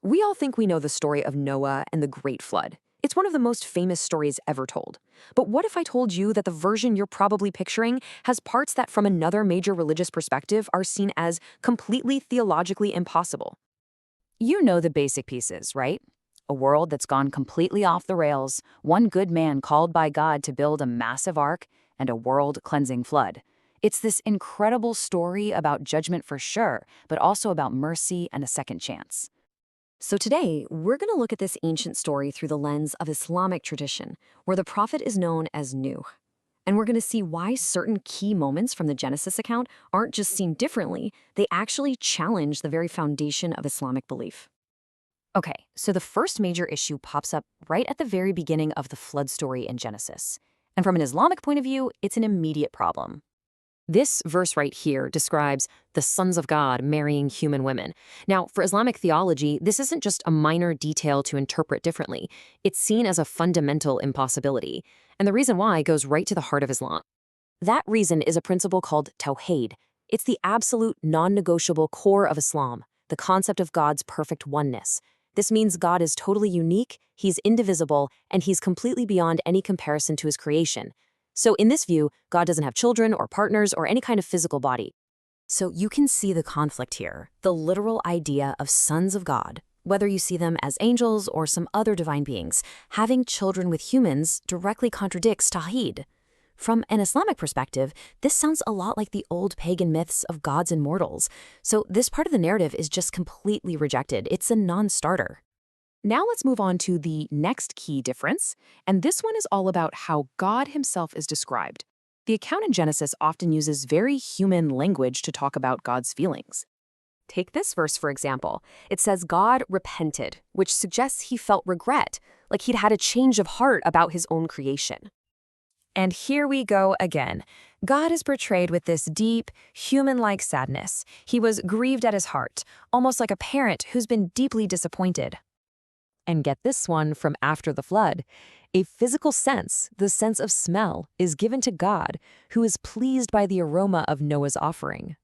We all think we know the story of Noah and the Great Flood. It's one of the most famous stories ever told. But what if I told you that the version you're probably picturing has parts that, from another major religious perspective, are seen as completely theologically impossible? You know the basic pieces, right? A world that's gone completely off the rails, one good man called by God to build a massive ark, and a world-cleansing flood. It's this incredible story about judgment for sure, but also about mercy and a second chance. So today, we're going to look at this ancient story through the lens of Islamic tradition, where the prophet is known as Nuh. And we're going to see why certain key moments from the Genesis account aren't just seen differently, they actually challenge the very foundation of Islamic belief. Okay, so the first major issue pops up right at the very beginning of the flood story in Genesis. And from an Islamic point of view, it's an immediate problem. This verse right here describes the sons of God marrying human women. Now, for Islamic theology, this isn't just a minor detail to interpret differently. It's seen as a fundamental impossibility. And the reason why goes right to the heart of Islam. That reason is a principle called tawhid. It's the absolute, non-negotiable core of Islam, the concept of God's perfect oneness. This means God is totally unique, he's indivisible, and he's completely beyond any comparison to his creation. So in this view, God doesn't have children or partners or any kind of physical body. So you can see the conflict here, the literal idea of sons of God, whether you see them as angels or some other divine beings, having children with humans directly contradicts tawhid. From an Islamic perspective, this sounds a lot like the old pagan myths of gods and mortals. So this part of the narrative is just completely rejected. It's a non-starter. Now let's move on to the next key difference, and this one is all about how God himself is described. The account in Genesis often uses very human language to talk about God's feelings. Take this verse, for example. It says God repented, which suggests he felt regret, like he'd had a change of heart about his own creation. And here we go again. God is portrayed with this deep, human-like sadness. He was grieved at his heart, almost like a parent who's been deeply disappointed. And get this one from after the flood. A physical sense, the sense of smell, is given to God, who is pleased by the aroma of Noah's offering.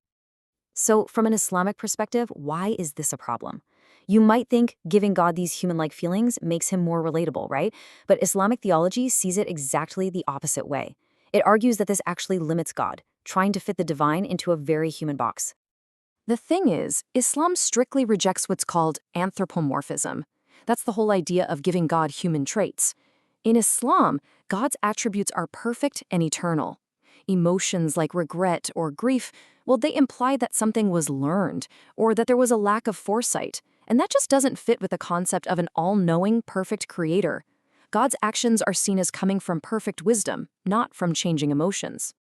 So from an Islamic perspective, why is this a problem? You might think giving God these human-like feelings makes him more relatable, right? But Islamic theology sees it exactly the opposite way. It argues that this actually limits God, trying to fit the divine into a very human box. The thing is, Islam strictly rejects what's called anthropomorphism. That's the whole idea of giving God human traits. In Islam, God's attributes are perfect and eternal. Emotions like regret or grief, well, they imply that something was learned, or that there was a lack of foresight, and that just doesn't fit with the concept of an all-knowing, perfect creator. God's actions are seen as coming from perfect wisdom, not from changing emotions.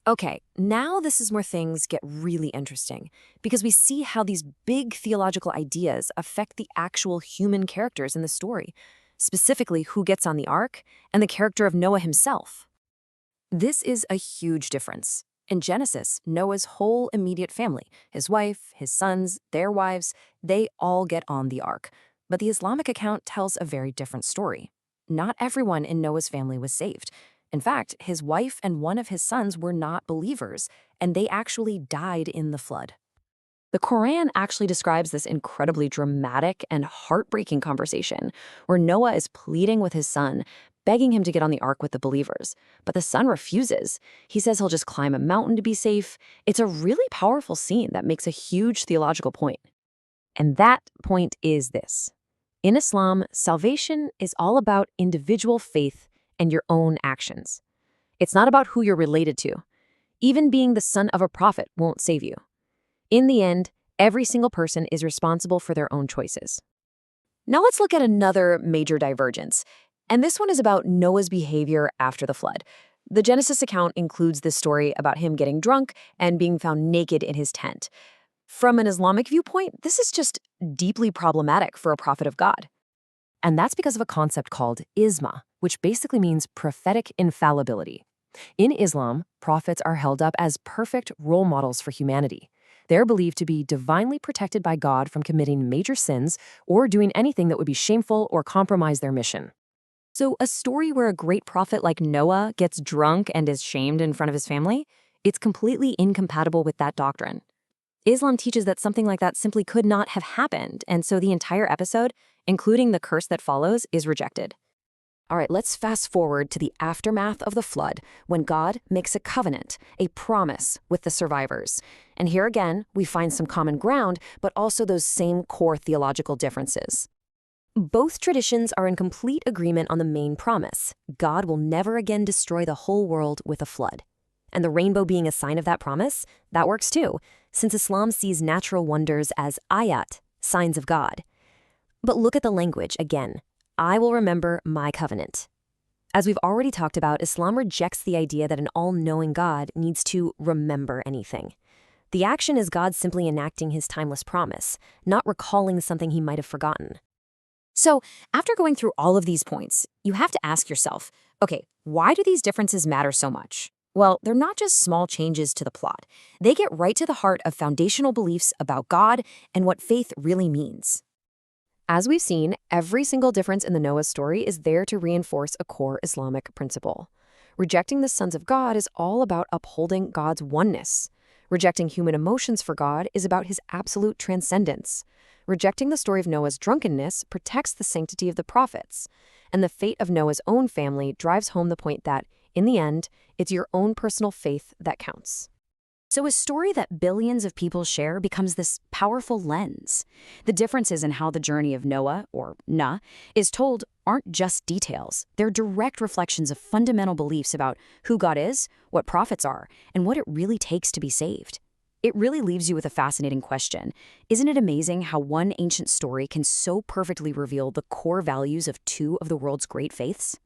Okay, now this is where things get really interesting, because we see how these big theological ideas affect the actual human characters in the story, specifically who gets on the ark and the character of Noah himself. This is a huge difference. In Genesis, Noah's whole immediate family, his wife, his sons, their wives, they all get on the ark. But the Islamic account tells a very different story. Not everyone in Noah's family was saved. In fact, his wife and one of his sons were not believers, and they actually died in the flood. The Qur'an actually describes this incredibly dramatic and heartbreaking conversation where Noah is pleading with his son, begging him to get on the ark with the believers. But the son refuses. He says he'll just climb a mountain to be safe. It's a really powerful scene that makes a huge theological point. And that point is this. In Islam, salvation is all about individual faith and your own actions. It's not about who you're related to. Even being the son of a prophet won't save you. In the end, every single person is responsible for their own choices. Now let's look at another major divergence. And this one is about Noah's behavior after the flood. The Genesis account includes this story about him getting drunk and being found naked in his tent. From an Islamic viewpoint, this is just deeply problematic for a prophet of God. And that's because of a concept called isma, which basically means prophetic infallibility. In Islam, prophets are held up as perfect role models for humanity. They're believed to be divinely protected by God from committing major sins or doing anything that would be shameful or compromise their mission. So a story where a great prophet like Noah gets drunk and is shamed in front of his family, it's completely incompatible with that doctrine. Islam teaches that something like that simply could not have happened, and so the entire episode, including the curse that follows, is rejected. All right, let's fast forward to the aftermath of the flood, when God makes a covenant, a promise with the survivors. And here again, we find some common ground, but also those same core theological differences. Both traditions are in complete agreement on the main promise: God will never again destroy the whole world with a flood. And the rainbow being a sign of that promise, that works too, since Islam sees natural wonders as ayat, signs of God. But look at the language again. I will remember my covenant. As we've already talked about, Islam rejects the idea that an all-knowing God needs to remember anything. The action is God simply enacting his timeless promise, not recalling something he might have forgotten. So, after going through all of these points, you have to ask yourself, okay, why do these differences matter so much? Well, they're not just small changes to the plot. They get right to the heart of foundational beliefs about God and what faith really means. As we've seen, every single difference in the Noah story is there to reinforce a core Islamic principle. Rejecting the sons of God is all about upholding God's oneness. Rejecting human emotions for God is about his absolute transcendence. Rejecting the story of Noah's drunkenness protects the sanctity of the prophets. And the fate of Noah's own family drives home the point that, in the end, it's your own personal faith that counts. So a story that billions of people share becomes this powerful lens. The differences in how the journey of Noah, or Nah, is told aren't just details. They're direct reflections of fundamental beliefs about who God is, what prophets are, and what it really takes to be saved. It really leaves you with a fascinating question. Isn't it amazing how one ancient story can so perfectly reveal the core values of two of the world's great faiths?